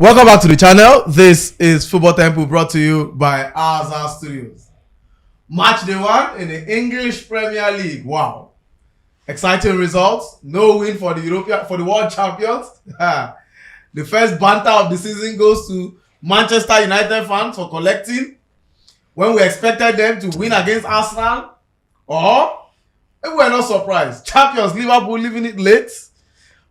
Welcome back to the channel. This is Football Temple brought to you by Azar Studios. Match day 1 in the English Premier League. Wow. Exciting results. No win for the world champions. The first banter of the season goes to Manchester United fans for collecting when we expected them to win against Arsenal. Or we were not surprised. Champions Liverpool leaving it late.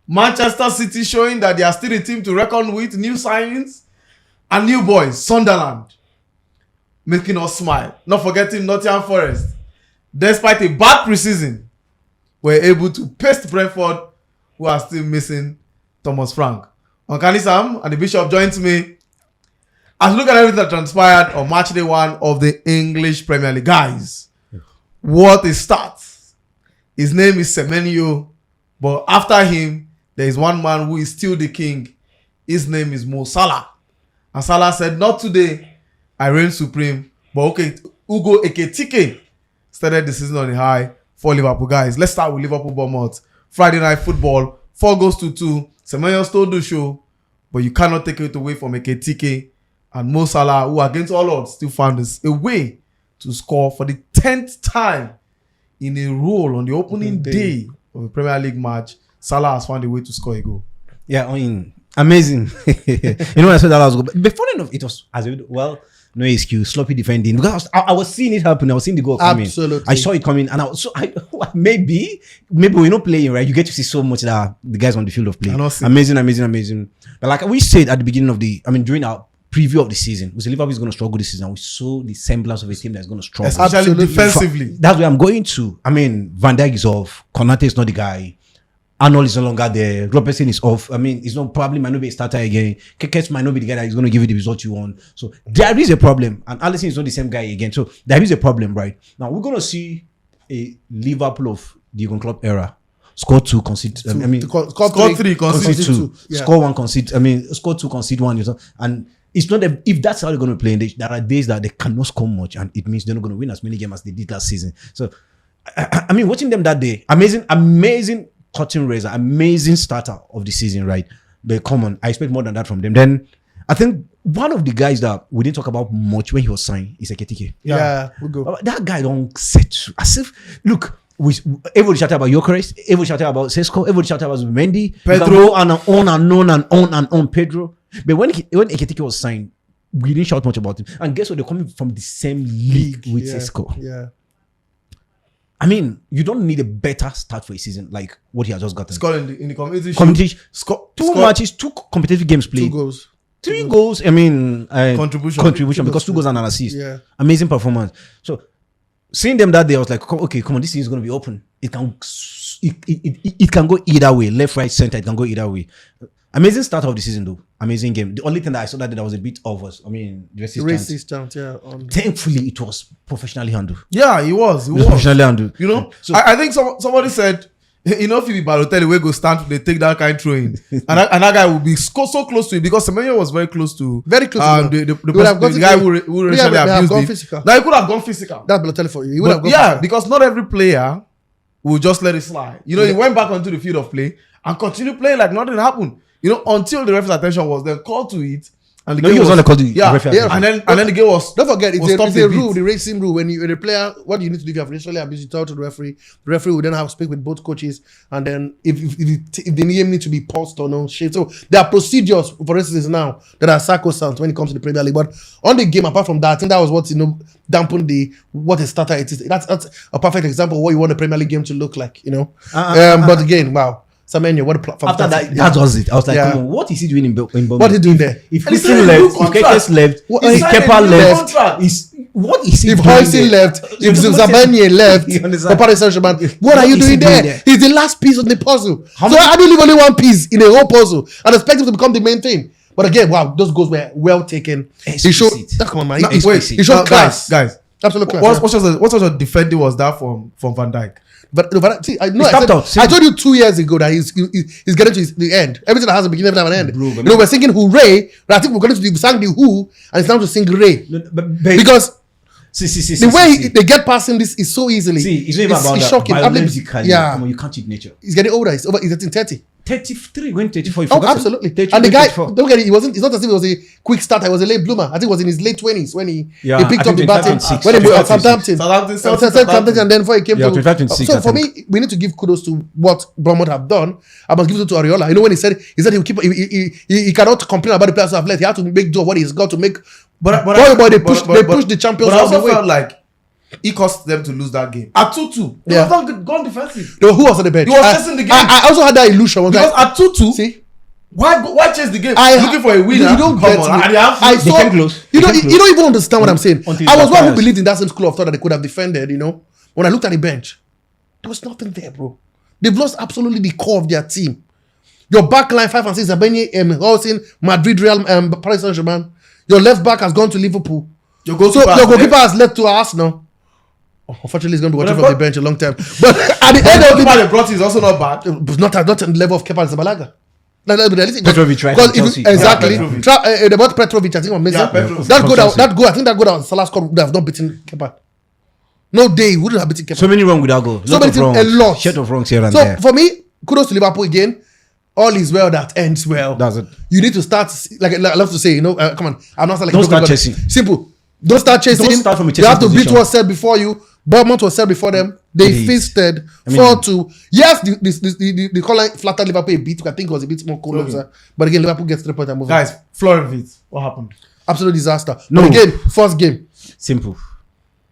Manchester City showing that they are still a team to reckon with, new signings, and new boys, Sunderland, making us smile. Not forgetting Nottingham Forest, despite a bad preseason, were able to paste Brentford, who are still missing Thomas Frank. Uncle Sam and the Bishop joins me as we look at everything that transpired on match day 1 of the English Premier League. Guys, what a start. His name is Semenyo, but after him, there is one man who is still the king. His name is Mo Salah. And Salah said, not today, I reign supreme. But okay, Ugo Ekitike started the season on a high for Liverpool. Guys, let's start with Liverpool Bournemouth. Friday night football, 4-2. Semenyo stole the show, but you cannot take it away from Ekitike and Mo Salah, who against all odds still found a way to score for the 10th time in a row on the opening day of a Premier League match. Salah has found a way to score a goal. Yeah, I mean, amazing. You know, when I said that was good. Before enough, it was well, no excuse, sloppy defending. Because I was seeing it happen. I was seeing the goal coming. Absolutely. I saw it coming, and maybe we're not playing, right? You get to see so much that the guys on the field of play. Amazing. But like we said at the beginning of during our preview of the season, we said Liverpool is going to struggle this season. We saw the semblance of a team that's going to struggle. Especially defensively. That's where I'm going to. I mean, Van Dijk is off. Konate is not the guy. Arnold is no longer there. Robertson is off. I mean, it's not probably might not be a starter again. Kekes might not be the guy that is going to give you the result you want. So there is a problem. And Alisson is not the same guy again. So there is a problem, right? Now we're going to see a Liverpool of the Jurgen Klopp era. Score 2, concede. Score 3, concede 2. Yeah. Score 1, concede. Score 2, concede 1. And it's not if that's how they're going to play. There are days that they cannot score much, and it means they're not going to win as many games as they did last season. So I mean, watching them that day, amazing. Cutting razor, amazing starter of the season, right? But come on, I expect more than that from them. Then I think one of the guys that we didn't talk about much when he was signed is Ekitike. Yeah, we'll go. That guy don't set as if look. Everybody shouted about Gyökeres, everybody shouted about Šeško, everybody shouted about Mendy, Pedro, and on Pedro. But when Ekitike was signed, we didn't shout much about him. And guess what? They're coming from the same league with Šeško. Yeah. I mean, you don't need a better start for a season like what he has just gotten. Scored in the community. Two matches, 2 competitive games played. 2 goals. 3 goals. I mean, contribution because 2 goals and an assist. Yeah. Amazing performance. So seeing them that day, I was like, okay, come on, this thing is going to be open. It can go either way, left, right, center. It can go either way. Amazing start of the season, though. Amazing game. The only thing that I saw that was a bit of was, the racist chant. Yeah. Thankfully, it was professionally handled. Yeah, it was. Professionally handled. You know, so, I think somebody said, you know, if you Balotelli, we go stand, they take that kind of throwing, and that guy will be so close to it because Semenyo was very close to the guy who racially abused him. Physical. Now he could have gone physical. That's Balotelli for you. He would have gone physical. Because not every player will just let it slide. You know, he went back onto the field of play and continued playing like nothing happened. You know, until the referee's attention was then called to it, and the game was called to and then the game was. Don't forget, it's a rule, the racing rule. When a player, what you need to do if you have racially abused, you tell to the referee. The referee will then have to speak with both coaches, and then if the name need to be paused or no shit. So there are procedures, for instance, now that are sacrosanct when it comes to the Premier League. But on the game, apart from that, I think that was what dampened what a starter it is. That's a perfect example of what you want a Premier League game to look like. But again, wow. Semenyo, what a platform. After that was it. I was like, come on, what is he doing in Birmingham? What is he doing there? If Hoyson left, if Kekes left, if Kepa left, what is he doing? If Hoyson left, if Zabanye left, for Paris Saint-Germain, what are you doing there? He's the last piece of the puzzle. So I don't leave only one piece in a whole puzzle and expect him to become the main thing. But again, wow, those goals were well taken. He showed, come on, man. He showed class. Guys. Absolute class. What sort of defending was that from Van Dijk? But see, I told you 2 years ago that he's getting to the end. Everything that has a beginning, everything has an end. Bro, we're singing hooray, but I think we're going to sing the who, and it's time to sing ray. Because the way they get past him this is so easily. See, it's not even about that. Shocking. Biologically, yeah, you can't cheat nature. He's getting older. He's getting 30. 33 going 34. Oh, absolutely. 33, And the guy, 34. don't get it, it's not as if it was a quick starter, it was a late bloomer. I think it was in his late 20s when he picked up the batting. When he moved at Southampton. And then before he came to... 25, 26, so for me, we need to give kudos to what Bournemouth have done. I must give it to Areola. You know when he said he'll keep... He cannot complain about the players who have left. He had to make do what he's got to make... But they pushed the champions. But I also felt like he cost them to lose that game. At 2-2, they was not gone defensive. No, who was on the bench? He was chasing the game. I also had that illusion. Because at 2-2, see? Why chase the game? Looking for a winner. You don't get me. They came close. You don't even understand what I'm saying. I was one who biased. believed in that same school of thought that they could have defended, you know. When I looked at the bench, there was nothing there, bro. They've lost absolutely the core of their team. Your back line, 5 and 6, Zabenye, Housen, Madrid, Real, Paris Saint-Germain. Your left back has gone to Liverpool. Your goalkeeper has left to Arsenal. Unfortunately, he's going to be watching from the bench a long time. But at the end of the day, they brought is also not bad. Not at the level of Kepa Zabalaga. Petrovic, right? Exactly. Yeah, They bought Petrovic, I think, on Mesa. Yeah, Petrovic. That goal that Salah scored would have not beaten Kepa. No day wouldn't have beaten Kepa. So many wrong without goal. So many things, a lot. Shit of wrongs here and there. So for me, kudos to Liverpool again. All is well that ends well. That's it. You need to start, like I love to say, come on. I'm not like Don't start chasing. Simple. Don't start chasing. Don't start from a You have to chasing beat position. what's said before you. Bournemouth was said before them. They Please. feasted 4-2. Yes, the call flattered Liverpool a bit. I think it was a bit more cool. But again, Liverpool gets 3 points and move. Guys, Florenvit, what happened? Absolute disaster. No. But again, first game. Simple.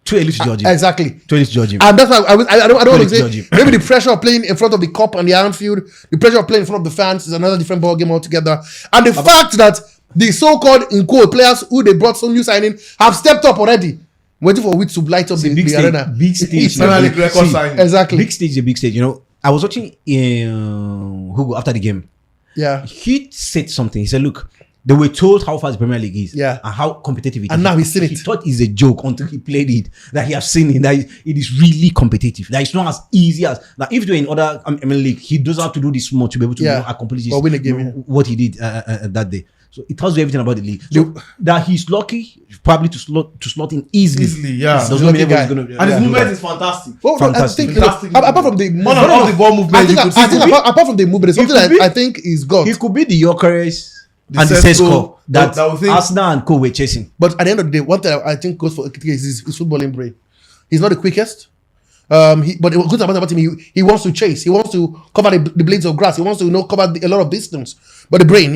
Too early to judge him. Exactly. Too early to judge him. And that's why I don't want to say Judge him. maybe the pressure of playing in front of the cup and the Anfield, the pressure of playing in front of the fans is another different ball game altogether. And the fact that the so-called in quote players who they brought some new signing have stepped up already, waiting for which to light up the arena. Big stage. Exactly. Big stage is a big stage. You know, I was watching Hugo after the game. Yeah. He said something. He said, "Look, they were told how fast the Premier League is, Yeah. and how competitive it is. And now he's seen He it. thought it's a joke until he played it. That he has seen it. That it is really competitive. That it's not as easy as like if you're in other league, he doesn't have to do this much to be able to accomplish this, or win a game, what he did that day. So it tells you everything about the league. So that he's lucky, probably to slot in easily. Yeah. Doesn't mean everyone's gonna. And his movement is fantastic. Well, Fantastic. I think, apart from the One of all the ball movements you could see. apart from the movement, something I think is got. He could be the Gyökeres and the Šeško Šeško that that we think- Arsenal and co were chasing. But at the end of the day, one thing I think goes for is his footballing brain. He's not the quickest. But the good about him, he wants to chase. He wants to cover the blades of grass. He wants to cover a lot of distance. But the brain,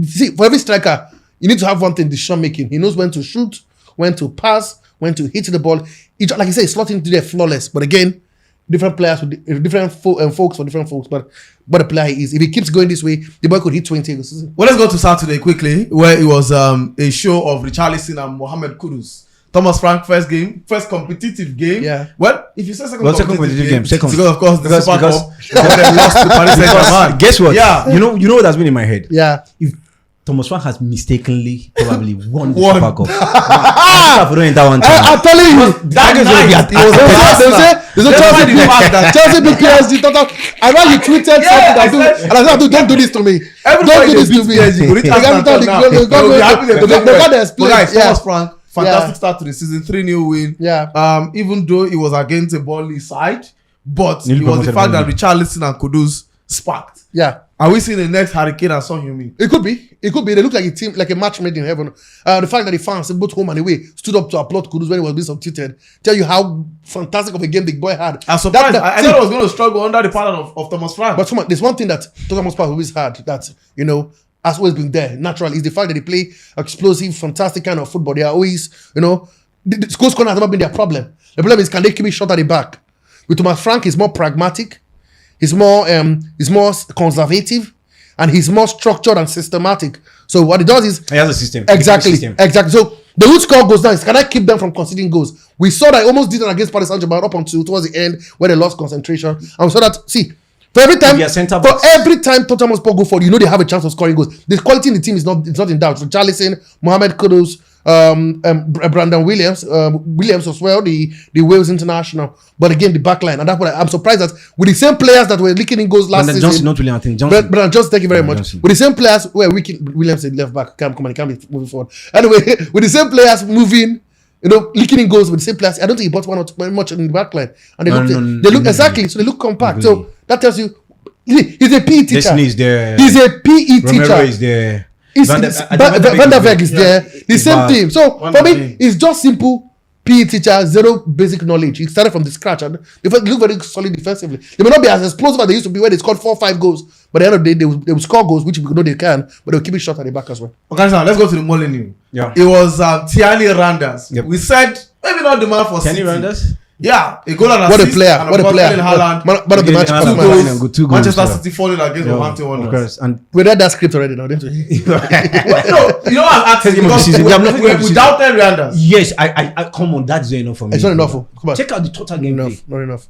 see, for every striker, you need to have one thing: decision making. He knows when to shoot, when to pass, when to hit the ball. Like you say, slotting into there flawless. But again, different players with different folks for different folks. But what a player he is. If he keeps going this way, the boy could hit 20 this season. Well, let's go to Saturday quickly, where it was a show of Richarlison and Mohammed Kudus. Thomas Frank first competitive game. Yeah. Well, if you say second competitive game, second. because of course the Because- Super because- Cup, but they lost to Paris Saint-Germain. Guess what? Yeah. You know what has been in my head? Yeah. If Thomas Frank has mistakenly probably won the Won. Super Cup. I don't enter one time. I'm telling you. That night, it was There's no Chelsea the fact that Chelsea beat PSG. I know you tweeted something that and I said, don't do this to me. everybody Don't do this to beat me. PSG. Go reach Arsenal now. They'll be happy they They got their But guys, split. Thomas Frank, fantastic start to the season, 3-0 win. Yeah. Even though it was against a Burnley side, but Nearly it was the promoted fact that Burnley. Richarlison and Kudus sparked. Yeah. Are we seeing the next Hurricane and Son Heung-min? It could be. They look like a team, like a match made in heaven. The fact that the fans, both home and away, stood up to applaud Kudus when he was being substituted, tell you how fantastic of a game the boy had. I'm surprised. I thought I was going to struggle under the pattern of Thomas Frank. But there's one thing that Tottenham Hotspur always had that, has always been there naturally, is the fact that they play explosive, fantastic kind of football. They are always, the goal scoring has never been their problem. The problem is, can they keep it short at the back? With Thomas Frank, he's more pragmatic, he's more conservative, and he's more structured and systematic. So what he does is He has a system. exactly. So the root score goes down. Can I keep them from conceding goals? We saw that almost did it against Paris Saint-Germain up until towards the end where they lost concentration. And we saw that. See, for every time Tottenham Hotspur go forward, they have a chance of scoring goals. The quality in the team is not in doubt. So Richarlison, Mohammed Kudus, Brandon Williams as well, the Wales international. But again, the back line, and that's what I'm surprised that with the same players that were leaking in goals last Brandon season. Johnson, not William, I think. Johnson. Brandon Johnson, thank you very much. Johnson. With the same players who were Williams at left back, come on, he can't be moving forward. Anyway, with the same players moving, leaking in goals with the same players. I don't think he bought one or two much in the back line, and they look exactly. So they look compact. So that tells you He's a PE teacher. Destiny is there. He's a PE Romero teacher. is there. Van der Beek is there. The same team. So for me, it's just simple PE teacher, zero basic knowledge. He started from the scratch and they look very solid defensively. They may not be as explosive as they used to be when they scored 4 or 5 goals. But at the end of the day, they will score goals, which we know they can, but they'll keep it short at the back as well. Okay, so let's go to the Molyneux. Yeah. It was Tijjani Reijnders. Yep. We said maybe not the man for City. Tijjani Reijnders? Yeah, a goal and What a assist. player! And What a player! Erling Haaland. Man of the match. Haaland. Two goals. Good Manchester yeah. City falling against Wolverhampton Of Wanderers. course. And We read that script already now, didn't we? Well, no, you know I'm asking Game of the because season. we doubted Reijnders. yes, I come on, that's enough for me. It's not enough. Come on. Check out the total gameplay. Not enough.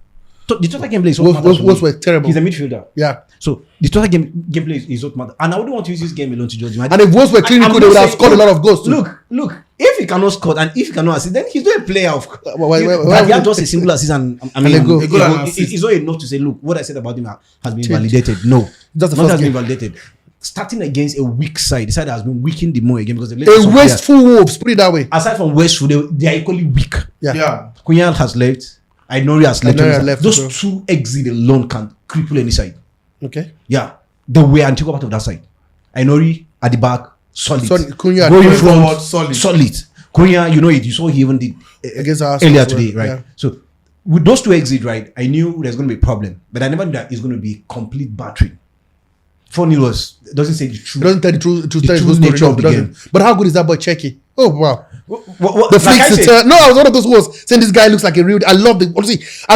The total gameplay is Wolves what matters. Wolves for me. were terrible. He's a midfielder. Yeah. So the total gameplay is what matters. And I wouldn't want to use this game alone to judge him. And if Wolves were clinical, they would have scored a lot of goals too. Look. If he cannot score and if he cannot assist, then he's not a player of. Why- But he had just a single assist, and I mean, a goal. A goal and assist. it's not enough to say, look, what I said about him has been Changed. validated. No, That's the not first has been game. validated. Starting against a weak side, the side that has been weakened the more again because they A wasteful Wolves, put it that way. aside from Westwood, they are equally weak. Yeah. Cunha has left. Ainori has left. Ainori has left Those as well. two exit alone can cripple any side. Okay. Yeah, they were an integral part of that side. Ainori at the back, solid. Cunha Going Going forward, forward, solid. solid. Cunha, you know it. You saw he even did against Arsenal earlier as well. today, right? Yeah. So with those two exit, right, I knew there's going to be a problem, but I never knew that it's going to be complete battery. 4-0 was doesn't say the truth. It doesn't tell the true nature of the game. But how good is that boy Cherki? Oh wow. What, The like I flicks said, no, I was one of those who was saying this guy looks like a real. I love the honestly. I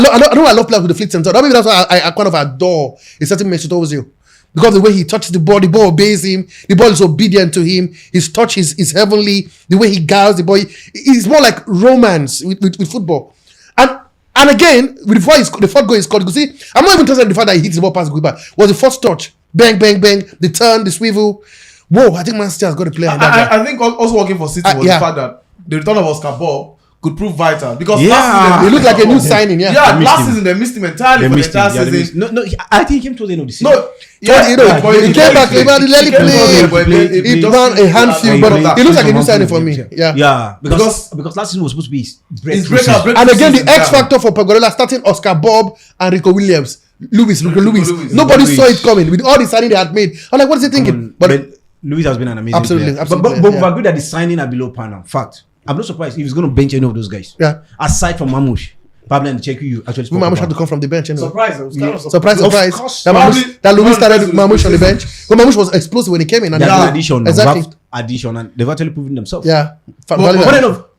love players with the flicks and turn. Maybe that's why I kind of adore a certain Mesut Ozil. Because the way he touches the ball obeys him. The ball is obedient to him. His touch is heavenly. The way he guards the ball, it's more like romance with football. And again, before the fourth goal he scored, you see, I'm not even interested in the fact that he hits the ball past the goalkeeper. Was the first touch, bang, bang, bang, the turn, the swivel. Whoa, I think Man City has got a player. I think also working for City was yeah. the fact that the return of Oscar Bob could prove vital because Yeah. last season He looked like a new signing. Yeah. Yeah, They last missed him. season they missed him entirely they for the missed him. entire Yeah, they season. missed- No, I think he came to the end of the season. No, yeah, You know, but he came back, he let him play. He ran a handful, but he looks like a new signing for me. Yeah. Yeah, because last season was supposed to be his It's breakthrough break. And again, the season, X yeah. factor for Pep Guardiola starting Oscar Bob and Rico Williams. Lewis. Lewis. Nobody Lewis. saw it coming with all the signing they had made. I'm like, what is he thinking? But Luis has been an amazing Absolutely, player. absolutely, But yeah. we're good at the signing are below par now. Fact. I'm not surprised if he's going to bench any of those guys. Yeah. Aside from Mamouche. Pablo and Cherki, you actually spoke Mamouche about. had to come from the bench anyway. Surprise! It was kind of Surprise. Of course. That Luis started Probably- Mamouche on the bench. But Mamouche was explosive when he came in. And They have yeah, an addition. Now. exactly. They have addition, and they've actually proven themselves. Yeah. But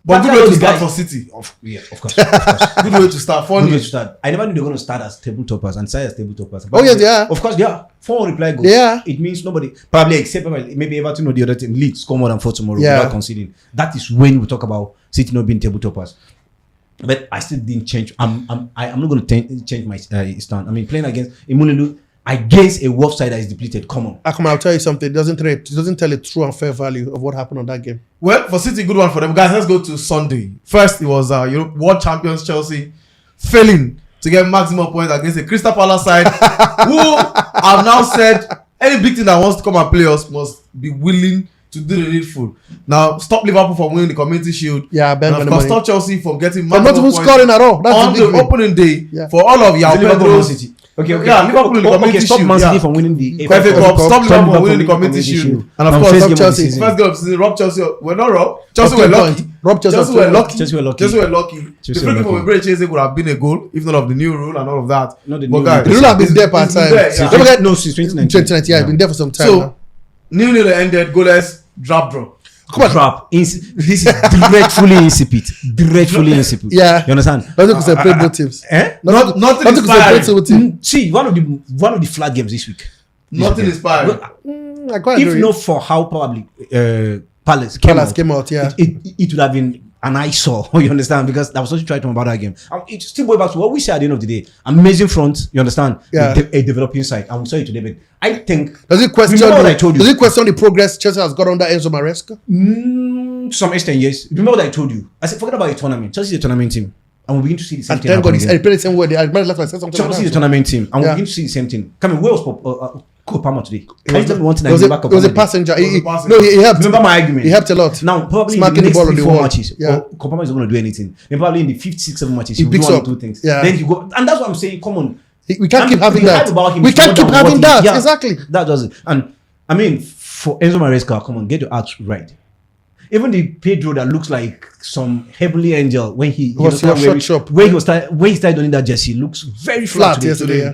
But good way to start for City. Yeah, of course. Good way to start. Good way Funny. to start. I never knew they were going to start as table toppers and start as table toppers. Oh, yes, they are. Of course, they are. 4 reply goals. Yeah. It means nobody, probably except maybe Everton or the other team, Leeds score more than 4 tomorrow Yeah. without conceding. That is when we talk about City not being table toppers. But I still didn't change. I'm not going to change my stand. I mean, playing against Imunilu, against a Wolves side that is depleted. Come on. I'll tell you something. It doesn't tell a true and fair value of what happened on that game. Well, for City, good one for them, guys. Let's go to Sunday. First, it was world champions Chelsea failing to get maximum points against a Crystal Palace side who have now said any big team that wants to come and play us must be willing to do the needful. Now, stop Liverpool from winning the Community Shield. Yeah, Ben and of course, stop Chelsea from getting But not even points scoring at all. That's on the big the win. opening day Yeah. for all of y'all. Liverpool Man City. Okay. Yeah, Liverpool in the Community stop Shield, Man City yeah. from winning the FA Cup, stop Liverpool Liverpool from winning the from Community Shield. And Now, of course, first stop game of the Chelsea. season. first game of the season, Rob Chelsea. We're not Rob. Chelsea were Up 10 lucky. points. Rob Chelsea Chelsea up were 10 lucky. Chelsea were lucky. Chelsea were lucky. The Chelsea free were kick from lucky. Ibrahim Chelsea would have been a goal, if not of the new rule and all of that. Not the But new guys, The rule has been there part it's been time. there, yeah. Don't forget- No, since 2019. 2020, yeah, it's been there for some time. So, now. 0-0 ended, goalless, draw. Come on. Trap. This is dreadfully insipid. Dreadfully insipid. Yeah. You understand? Nothing to separate both teams. Nothing Nothing to inspiring. separate both teams. See, one of the flat games this week. Nothing inspiring. I quite If agree. not for how probably Palace Palace came out, yeah. it would have been an eyesore. You understand? Because that was what you tried to about that game. And it still goes back to what we said at the end of the day. Amazing front. You understand? Yeah. A developing side. And we saw it today. But I think Does it question? Remember what I told you? Does it question the progress Chelsea has got under Enzo Maresca? to some extent, yes. Remember what I told you? I said, forget about the tournament. Chelsea is a tournament team. And we'll begin to see the same And thing. thank God, happen I again. played the same way. I remember last time I said something Chelsea is a like that. tournament team. And we'll Yeah. begin to see the same thing. Come on, where was Kopama today? Can you It tell me one thing I was remember it was a Kopama did? passenger. It was a He- passenger. No, he helped. Remember my argument? He helped a lot. Now, probably in Smacking the the next ball on 3-4 the wall. matches, Yeah. Kopama is not going to do anything. Then probably in the 5th, 6th, 7th matches, He he will picks do one up. or two things. Yeah. Then he go, and that's what I'm saying. Come on, We can't keep having the that. hype about him We is can't more keep than what having he- that. yeah, Exactly. That does it. And I mean, for Enzo Maresca, come on, get your act right. Even the Pedro that looks like some heavenly angel when he Was started your shot shop. when he started donning that jersey, looks very flat, Flat today. yesterday. Yeah.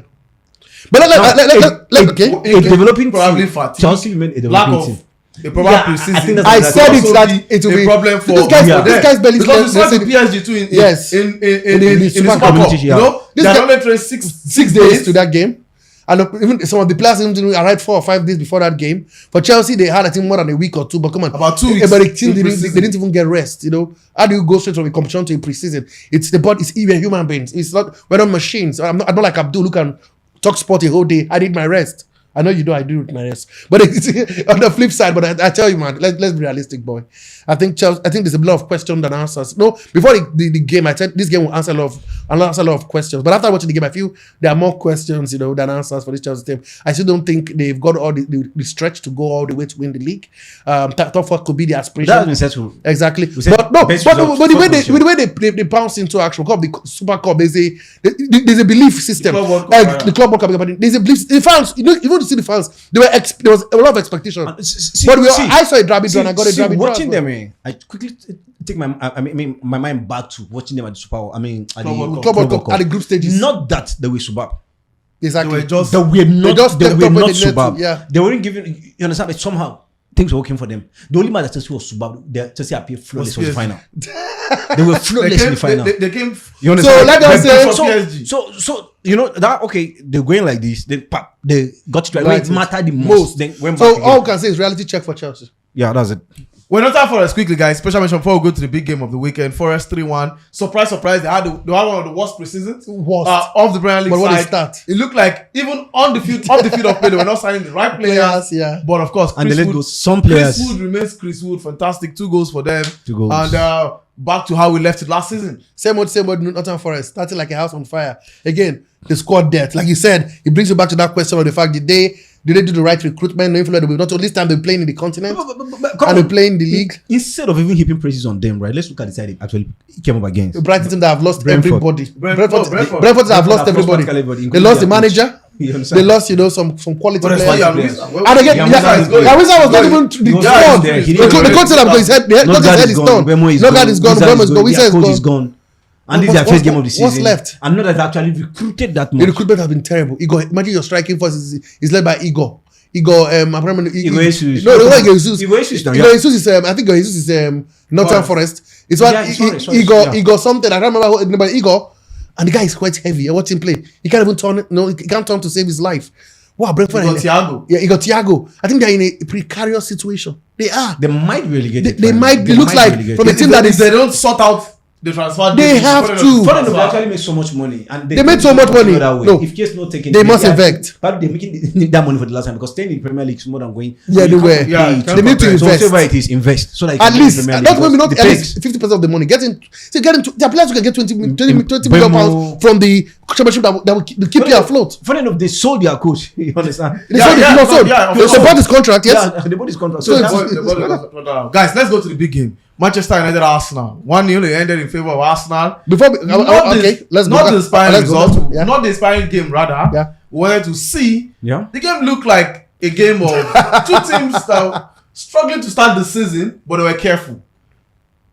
But let okay. A developing Probably team. fatigue. Chelsea remained a Lack developing of team. a proper Yeah, preseason. I think that's I exactly said what- it that it will a be problem for this guy's, them. this guy's barely because we saw said the it. PSG too in Yes. in the the Super Super Cup, Cup. yeah. You know, This they guy- only trained six days to that game. And even some of the players even arrived 4 or 5 days before that game. For Chelsea, they had I think more than a week or two. But come on, About 2 weeks But the team in they pre-season. didn't even get rest. You know, how do you go straight from a competition to a preseason? It's the body. We're human beings. It's not. We're not machines. I'm not like Abdul who can talk sport a whole day. I need my rest. I know you do. I do with my rest. But it's on the flip side. But I tell you, man, let's be realistic, boy. I think there's a lot of questions and answers. No, before the game, I said this game will answer a lot of questions. But after watching the game, I feel there are more questions, you know, than answers for this Chelsea team. I still don't think they've got all the stretch to go all the way to win the league. Top four could be the aspiration. That has been settled. Exactly. We said But no, best but result, the way first they bounce into action, the Super Cup, there's a belief system. The Club World Cup, The Club World Cup, but there's a belief. The fans, you know, even to see the fans, there was a lot of expectation. But I saw a derby draw and I got a derby draw. Watching them, I quickly take my mind back to watching them at the Super Bowl. I mean, at the Club World Cup at the group stages. Not that they were superb. Exactly. They were just- They were not. just They stepped were up when not they needed superb. to, yeah. They weren't giving. You understand? But somehow things were working for them. The only match that Chelsea was superb. Chelsea appeared flawless was the PSG. final. They were flawless in the final. They came. You understand? So, let us say- for PSG. So you know that okay, they're going like this. They got it right. When Right. it mattered the most. Then went back So again. all we can say is reality check for Chelsea. Yeah, that's it. We're not time for us quickly, guys. Special mention before we go to the big game of the weekend. Forest 3-1. Surprise, surprise. They had one of the worst preseasons Worst. of the Premier League But when they side. start. It looked like even on the field of play, they were not signing the right players. Players, yeah. But of course, And they let go some Chris players. Wood remains Chris Wood. Fantastic. 2 goals for them. 2 goals. And back to how we left it last season. Same old, Nottingham Forest, starting like a house on fire. Again, the squad depth. Like you said, it brings you back to that question of the fact did they do the right recruitment? Knowing that not all this time they're playing in the continent and they're playing in the league. Instead of even heaping praises on them, right? Let's look at the side they actually came up against. The Brighton team that have lost Brentford. everybody. Brentford. Brentford that have lost everybody. everybody, They lost the including their manager. coach. You understand? They lost, some quality But players. that's why And again, Yamisa is going. Yamisa was not Going. even He the was squad. there. He The didn't coach even- said that because his head is gone. Nogard is gone. Wemo is gone. Wisa is gone. And this is their What's- first game of the season. what's left? And not that they actually recruited that The much. recruitment has been terrible. Igor, imagine your striking force is led by Igor. Igor, Igor Jesus. No, not Igor Jesus. Igor Jesus now, Igor yeah. Jesus is, I think Igor Jesus is Nottingham Forest. It's what Yeah, it's Forest, Igor, yeah. Igor something. I can't remember who, but Igor, and the guy is quite heavy. I watch him play. He can't even turn. No, he can't turn to save his life. Wow, Brentford. You got Thiago. Yeah, Igor Thiago. I think they're in a precarious situation. They are. They might really get it. They might. It looks like from a team that If is. they don't sort out the transfer, They have to. Foreign will actually make so much money, and They made so much money. No. If case not taking, They must invest. But they're making that money for the last time because staying in Premier League is more than going. Yeah, you they can't were. compare Yeah, it. they need to So invest. whatever it is, invest so that you At can be in least, Premier League not because maybe not the at paying- least 50% of the money. Getting there are players who can get 20 million Bemo. pounds from the championship that will keep you afloat. Funny enough, they sold their coach. You understand? They sold they bought his contract, yes. Yeah, they bought his contract. So So it's- Guys, let's go to the big game. Manchester United Arsenal 1-0. They ended in favor of Arsenal. Before we, Not okay, let's go. not the inspiring Let's go. result. Yeah. Not the inspiring game. Rather, Yeah. we wanted to see. yeah. The game looked like a game of two teams that were struggling to start the season, but they were careful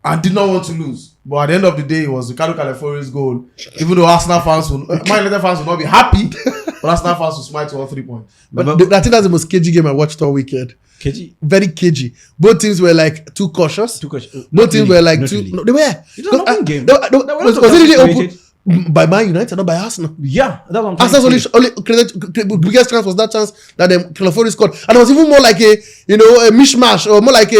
and did not want to lose. But at the end of the day, it was Riccardo Calafiori's goal. Even though Arsenal fans, Man United fans will not be happy, but Arsenal fans will smile to all 3 points. But I think that's the most cagey game I watched all weekend. KG. Very cagey. Both teams were like too cautious. Both teams were like too. No, they were. It was an open game. Was it really open by Man United, not by Arsenal? Yeah, that's what I'm trying Arsenal's to say. only biggest chance was that chance that Calafiori scored, and it was even more like a mishmash or more like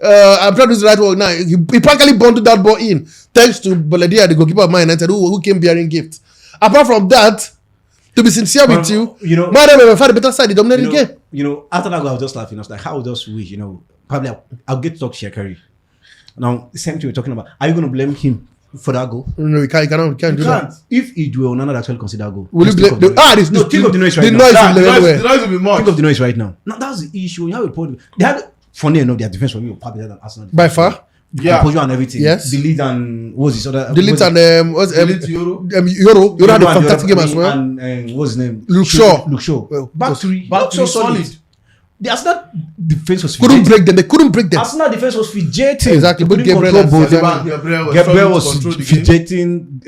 I'm trying to use the right word now. He practically bundled that ball in thanks to Baladia, the goalkeeper of Man United, who came bearing gifts. Apart from that, to be sincere with you, Man United have had a better side. They dominated the game. After that goal, I was just laughing. I was like, how just wish, probably I'll get to talk Shekari. Now, the same thing we're talking about. Are you going to blame him for that goal? No, we can't do that. If it were Onana that actually consider that goal. Will you blame? Think of the noise right the now. noise Yeah, is the everywhere. noise will be much. Think of the noise right now. Now, that's the issue. You have a problem. They had, funny enough, their defense for me was far better than Arsenal. By far. Yeah. composure and everything. Yes. Delete and what was his other? Delete and Delete Euro. Euro had a fantastic game as well. And what's his name? Luke Shaw. Well, back three. Back so three solid. The Arsenal defense was Couldn't fidgeting. break them. They couldn't break them. Arsenal defense was fidgeting. Exactly, They both couldn't Gabriel control and both. Saliba. Gabriel was control the game. fidgeting.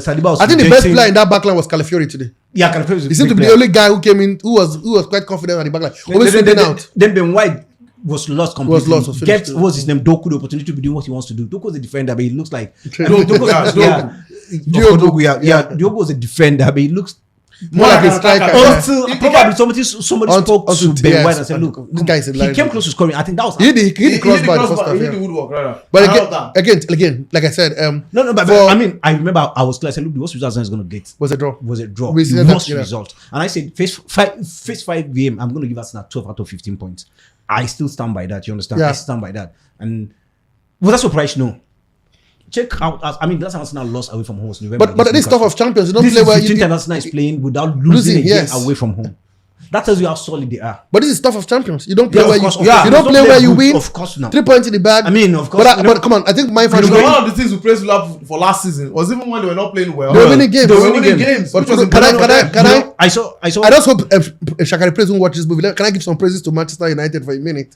Saliba was I think the best fidgeting. player in that backline was Calafiori today. Yeah, Calafiori was a He seemed to big be the player. only guy who came in who was quite confident at the backline. Always Then- fading then- out. Then Ben White was lost completely. Was finished. Get what's his name? Doku the opportunity to be doing what he wants to do. Doku was a defender, but he looks like Doku, Doku. Yeah, Doku was a defender, but he looks More like a striker. until He- probably somebody spoke to until- Ben yes, White and said, "Look, this guy is a he liar." came close to scoring. I think that was He hit the crossbar the first He time. hit the Yeah. woodwork, rather. But Well done. again, like I said, no. But for- I mean, I remember I was clear. I said, "Look, the worst result Arsenal is going to get was a draw. was a draw. We The said that, worst yeah. result." And I said, face five game, I'm going to give Arsenal 12 out of 15 points. I still stand by that. You understand? Yeah. I stand by that. And was that surprised? No. Check out. I mean, that's how Arsenal lost away from home. Was November But this stuff of champions, you don't this play is where 15 you. times Arsenal is playing without losing a game yes. away from home. That tells you how solid they are. But this is stuff of champions. You don't play Yeah, where of course, you. of course. You don't play Don't where play you good, win. of course not. 3 points in the bag. I mean, of course. But come on, I think my fans. One of the things we praised Liverpool for last season was even when they were not playing well. They were winning games. They were winning games. But which was can important for them. I saw. I just hope if Shaqiri Praise won't watch this movie. Can I give some praises to Manchester United for a minute?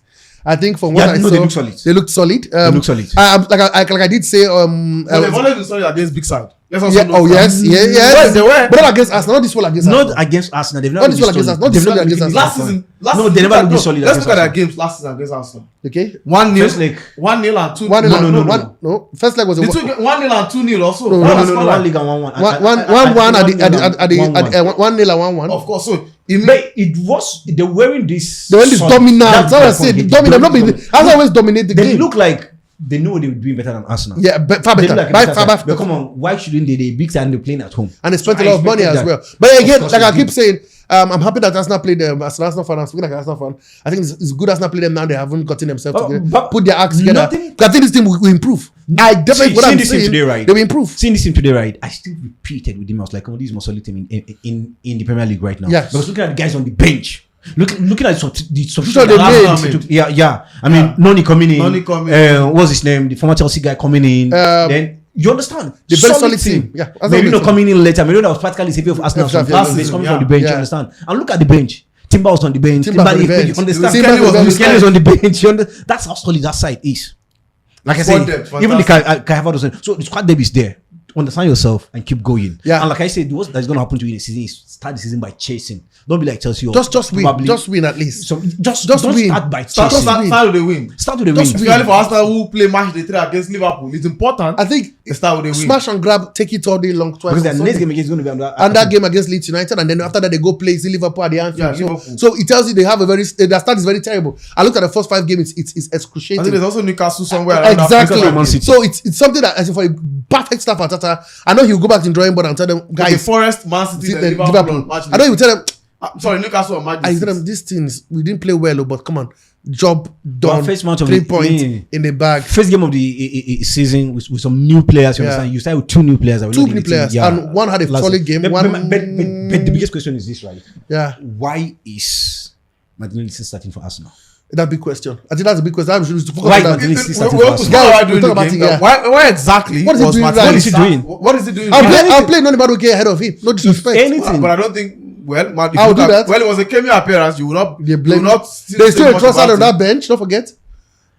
I think from what Yeah, I no, saw, they look solid. They look solid. They look solid. Like I did say, But they've always been solid against big side. Let's also yeah, note oh that. yes. They were. But not against Arsenal. Not this one against Arsenal. Not against Arsenal. They've Not never this been one against solid. us. Not They've this one never against been us. Last solid. season, No, they never been solid Let's against look at their Arsenal. games last season against Arsenal. Okay. 1-0. First leg. 1-0 and 2-0. 1-0. No. First leg was a 1-0 and 2-0 also. No, That was No, scoreline. 1 league and 1-1. 1-1 at the 1-0 and 1-1. Of course. So But it was they're wearing this. They went this solid- dominant. That's what I my said. point. Dominant. Not They being. As always dominate the They game. look like they know they were doing better than Arsenal. Yeah, far They better. look like a By better far side. better. But come on, why shouldn't they? They big time they're playing at home. And they spent So a I lot of money expected as that. well. But again, Of course like I they keep did. saying, I'm happy that Arsenal played them. As an Arsenal fan, I'm speaking like an Arsenal fan. I think it's good Arsenal played them now. They haven't gotten themselves Oh, together. but Put their acts together. nothing- Because I think this team will improve. I definitely, what Seeing I'm this team saying, today, right? they will improve. Seeing this team today, right? I still repeated with him. I was like, "Oh, this is more solid team in the Premier League right now." Yes. Because looking at the guys on the bench, looking at the substitution Sure, they that made. Arsenal made. Yeah. I mean, Noni coming in. Noni coming in. What's his name? The former Chelsea guy coming in. Then you understand The very solid team. Yeah, that's Maybe what not I'm coming in later. Maybe that was practically saving of Arsenal. Yeah, From yeah, last yeah, season, coming yeah. from the bench. Yeah. You understand? And look at the bench. Timber was on the bench. Timber on the bench. You understand? Timber Kelly on the bench. was on the bench. That's how solid that side is. Like I Squad said, depth, even the fantastic. Kayava was so the squad depth is there. Understand yourself and keep going. Yeah. And like I said, what that's going to happen to you in the season is start the season by chasing. Don't be like Chelsea. Or Just win. probably- Just win at least. So just Just don't win. start by Start chasing. win. with the win. Start with the Just win. win. Especially for Arsenal who play match day 3 against Liverpool. It's important. I think They start with a win. smash and grab, take it all day long. Twice. Because their on next Sunday. game against is going to be under. And that game against Leeds United, and then after that they go play Liverpool at the Anfield. Yeah, Liverpool. So it tells you they have a their start is very terrible. I looked at the first 5 games; it's I think excruciating. there's also Newcastle somewhere around that. Exactly. because of Man City. So it's something that as for a perfect staff at Tata, I know he'll go back to the drawing board and tell them, Okay, guys, Forest, Man City, then then Liverpool. Liverpool. on match I know day. he'll tell them, Sorry, Newcastle on match I day tell them 6. these things we didn't play well, but come on, job done. first match of 3 the- points yeah. in the bag. First game of the season with some new players. You Yeah. understand? You start with 2 new players. that were 2 not in new the team. players, Yeah. and one had a Last solid year. game. But the biggest question is this, right? Yeah, Why is Martinelli still starting for Arsenal? that big question. I think that's a big question. I'm just to focus Why on that. Martinelli still starting We for also Arsenal? spoke about We'll doing talk the about game. it, yeah. Why exactly What is he was doing Martinelli right? What is he doing? What is he doing? I'll play Nonibado ahead of him. No disrespect. Anything. But I don't think. Well, man, if I'll you do look at- that. Well, it was a cameo appearance. You will not. They You blame. will not. There's still say a much trust about on it. that bench. Don't forget.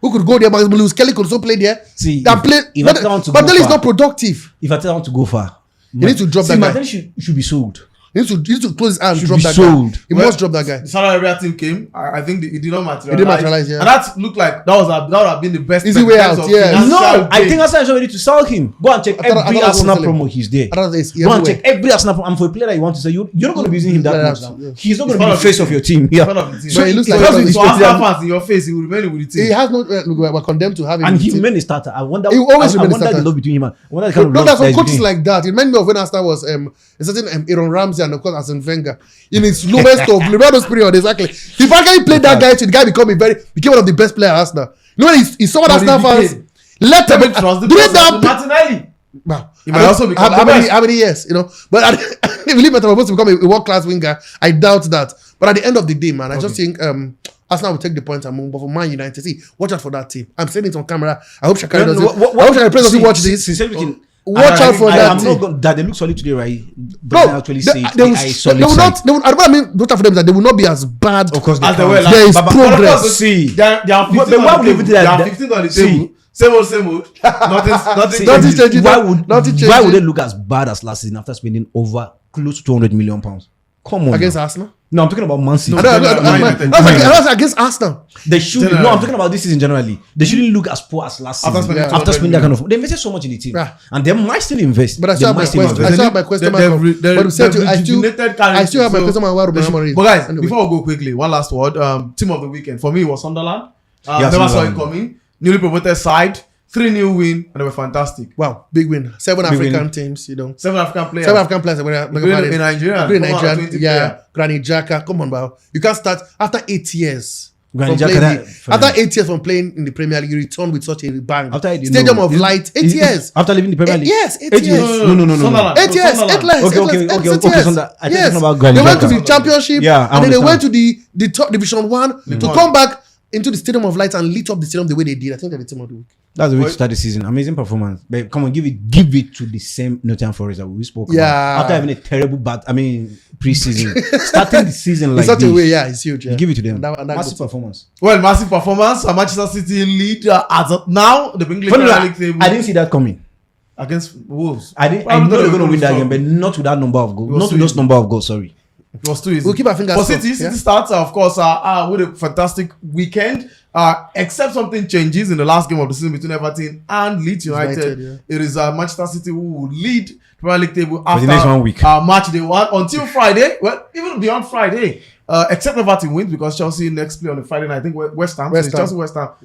Who could go there? But Lewis Kelly could also play there. See, that if- play. if But I want to go Martinelli is far- not productive. If I tell him to go far, You need to drop that guy. Martinelli should be sold. He needs to close his hand and Should drop be that sold. guy. He Well, must drop that guy. The Saudi Arabia team came. I think it did not materialize. It didn't materialize, yeah. And that looked like that would have been the best Easy in way terms out, of yeah. financial No, I gain. think Arsenal is ready to sell him. Go and check I thought every I was Arsenal gonna promo he's there. I thought it's Go and everywhere. check every Arsenal promo. And for a player that you want to sell, you're not going to be using him that Yeah, much now. yeah. He's not He's going to be part the of face the of your team. team. Yeah. Part of the team. So he looks like- Because he's to Arsenal fans in your face, he will remain with the team. He has no. Look, we're condemned to have him. And in the he team. remained a starter. I wonder. He will always I remain a wonder the starter. love between him. I wonder the kind of No, love there's that some is coaches between- like that. It reminded me of when Arsenal was a certain Aaron Ramsey and of course Arsene Wenger in his lowest of Leonardo's period. Exactly. If I can play that guy, the guy became one of the best players at Arsenal. You know when he saw what But he Arsenal fans became- let him Trust the during process that of Martinelli. Wow. He might also become the best. how many years, you know? But I believe that I'm supposed to become a world class winger. I doubt that. But at the end of the day, man, I just think Arsenal will take the points and move. But for Man United, see, watch out for that team. I'm saying it on camera. I hope Shakari doesn't. I hope Shakari doesn't watch this. Sincerely, watch out for that team. That they look solid today, right? No, actually say they will not. What I mean, watch out for them is that they will not be as bad. Of course, as they were. There is progress. See, they are 15 on the table. They are 15 on the table. Same old. Nothing changes. Why would they look as bad as last season after spending over close to 200 million pounds? Come on. Against Arsenal? No, I'm talking about Man City. That's against Arsenal. They should. No, I'm talking about this season generally. They shouldn't look as poor as last season after spending that kind of. They invested so much in the team, and they might still invest. But I still have my question mark. But I still have my question mark. But guys, before we go quickly, one last word. Team of the weekend for me was Sunderland. Never saw it coming. Newly promoted side. 3-0 win, and they were fantastic. Wow, big win. 7 African teams, 7 African players. 7 African players. In Nigeria. Yeah. Granit Xhaka. Come on, bro. You can't start after 8 years. After 8 years from playing in the Premier League, you return with such a bang. Stadium of Light. 8 years. After leaving the Premier League? Yes, 8 years. No. 8 years. 8 legs. Okay. Yes. They went to the Championship. Yeah, and then they went to the top Division 1 to come back into the Stadium of Light and lit up the stadium the way they did. I think they're the team of the week. That's the way to start the season. Amazing performance. But come on, give it to the same Nottingham Forest that we spoke about. After having a terrible preseason. Starting the season like in such this. a way, it's huge. You give it to them. Massive performance. Well, massive performance. Manchester City lead as of now. The English Premier League table. I didn't see that coming. Against Wolves. I know they're going to win that game, but not with that number of goals. Not with those number of goals, sorry. It was too easy. We'll keep our fingers crossed. City starts, of course, with a fantastic weekend. Except something changes in the last game of the season between Everton and Leeds United. It is Manchester City who will lead the Premier League table after the next 1 week. Match day 1 until Friday. Well, even beyond Friday. Except Everton wins because Chelsea next play on the Friday night. I think West Ham.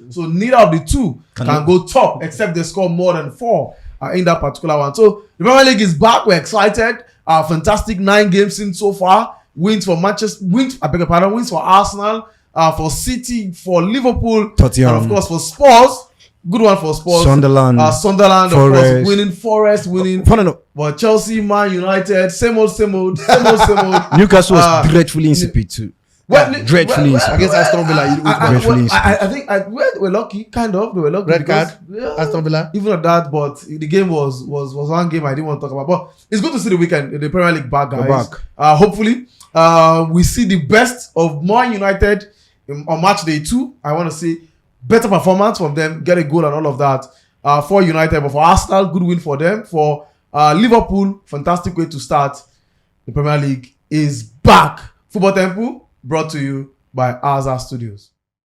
So neither of the two can go top except they score more than 4 in that particular one. So the Premier League is back. We're excited. Fantastic 9 games in so far. Wins for Arsenal, for City, for Liverpool, Tottenham. and of course for Spurs. Good one for Spurs. Sunderland, of course, winning. Forest winning. But Chelsea, Man United, same old. Newcastle was dreadfully insipid too. Dreadfully insipid. Against Aston Villa. I think we're lucky, kind of. They were lucky. Red card, Aston Villa. Even at that, but the game was one game I didn't want to talk about. But it's good to see the weekend, the Premier League back, guys. Hopefully, we see the best of Man United on match day 2. I want to see better performance from them, get a goal and all of that for United. But for Arsenal, good win for them. For Liverpool, fantastic way to start. The Premier League is back. Football Temple brought to you by Azar Studios.